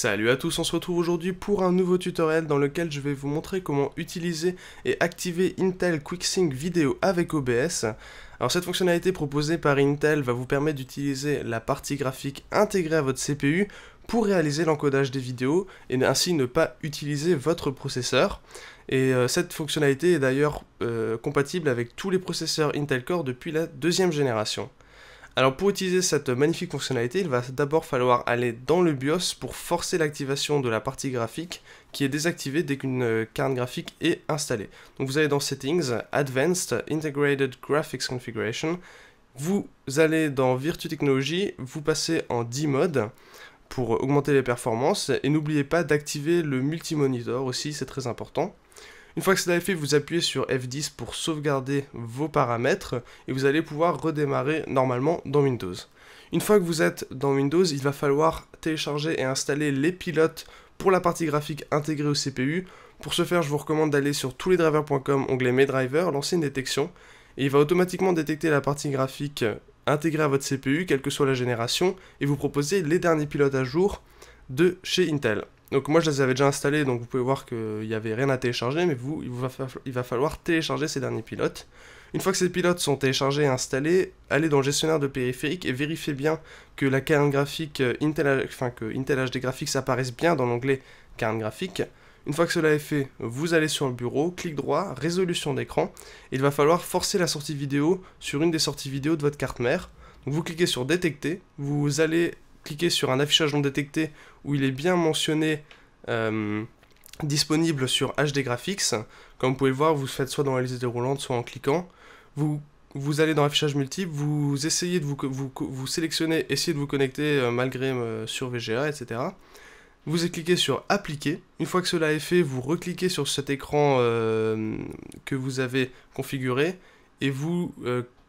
Salut à tous, on se retrouve aujourd'hui pour un nouveau tutoriel dans lequel je vais vous montrer comment utiliser et activer Intel QuickSync Video avec OBS. Alors cette fonctionnalité proposée par Intel va vous permettre d'utiliser la partie graphique intégrée à votre CPU pour réaliser l'encodage des vidéos et ainsi ne pas utiliser votre processeur. Et cette fonctionnalité est d'ailleurs compatible avec tous les processeurs Intel Core depuis la deuxième génération. Alors pour utiliser cette magnifique fonctionnalité, il va d'abord falloir aller dans le BIOS pour forcer l'activation de la partie graphique qui est désactivée dès qu'une carte graphique est installée. Donc vous allez dans Settings, Advanced Integrated Graphics Configuration, vous allez dans Virtu Technology, vous passez en D-Mode pour augmenter les performances et n'oubliez pas d'activer le multimonitor aussi, c'est très important. Une fois que cela est fait, vous appuyez sur F10 pour sauvegarder vos paramètres et vous allez pouvoir redémarrer normalement dans Windows. Une fois que vous êtes dans Windows, il va falloir télécharger et installer les pilotes pour la partie graphique intégrée au CPU. Pour ce faire, je vous recommande d'aller sur touslesdrivers.com, onglet Mes drivers, lancer une détection et il va automatiquement détecter la partie graphique intégrée à votre CPU, quelle que soit la génération, et vous proposer les derniers pilotes à jour de chez Intel. Donc moi je les avais déjà installés, donc vous pouvez voir qu'il n'y avait rien à télécharger, mais il va falloir télécharger ces derniers pilotes. Une fois que ces pilotes sont téléchargés et installés, allez dans le gestionnaire de périphériques et vérifiez bien que la carte graphique Intel HD Graphics apparaisse bien dans l'onglet carte graphique. Une fois que cela est fait, vous allez sur le bureau, clic droit, résolution d'écran, et il va falloir forcer la sortie vidéo sur une des sorties vidéo de votre carte mère. Donc vous cliquez sur détecter, vous allez cliquez sur un affichage non détecté où il est bien mentionné disponible sur HD Graphics. Comme vous pouvez le voir, vous faites soit dans la liste déroulante, soit en cliquant. Vous allez dans affichage multiple, vous essayez de vous sélectionnez, essayez de vous connecter malgré sur VGA, etc. Vous cliquez sur appliquer. Une fois que cela est fait, vous recliquez sur cet écran que vous avez configuré et vous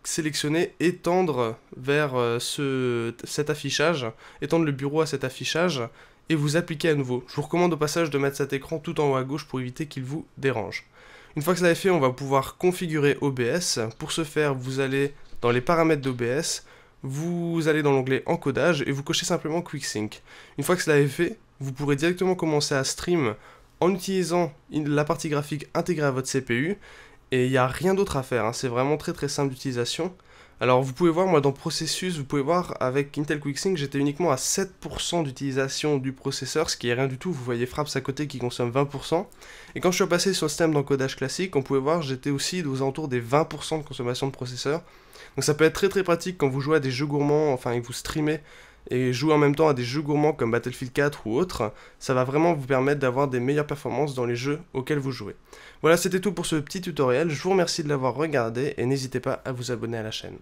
sélectionner étendre vers cet affichage, étendre le bureau à cet affichage et vous appliquer à nouveau. Je vous recommande au passage de mettre cet écran tout en haut à gauche pour éviter qu'il vous dérange. Une fois que cela est fait, on va pouvoir configurer OBS. Pour ce faire, vous allez dans les paramètres d'OBS, vous allez dans l'onglet encodage et vous cochez simplement QuickSync. Une fois que cela est fait, vous pourrez directement commencer à stream en utilisant la partie graphique intégrée à votre CPU. Et il n'y a rien d'autre à faire, hein. C'est vraiment très simple d'utilisation. Alors vous pouvez voir, moi dans processus, vous pouvez voir avec Intel QuickSync, j'étais uniquement à 7% d'utilisation du processeur, ce qui est rien du tout. Vous voyez Fraps à côté qui consomme 20%. Et quand je suis passé sur le système d'encodage classique, on pouvait voir j'étais aussi aux alentours des 20% de consommation de processeur. Donc ça peut être très pratique quand vous jouez à des jeux gourmands, enfin et vous streamez et jouer en même temps à des jeux gourmands comme Battlefield 4 ou autres, ça va vraiment vous permettre d'avoir des meilleures performances dans les jeux auxquels vous jouez. Voilà, c'était tout pour ce petit tutoriel, je vous remercie de l'avoir regardé et n'hésitez pas à vous abonner à la chaîne.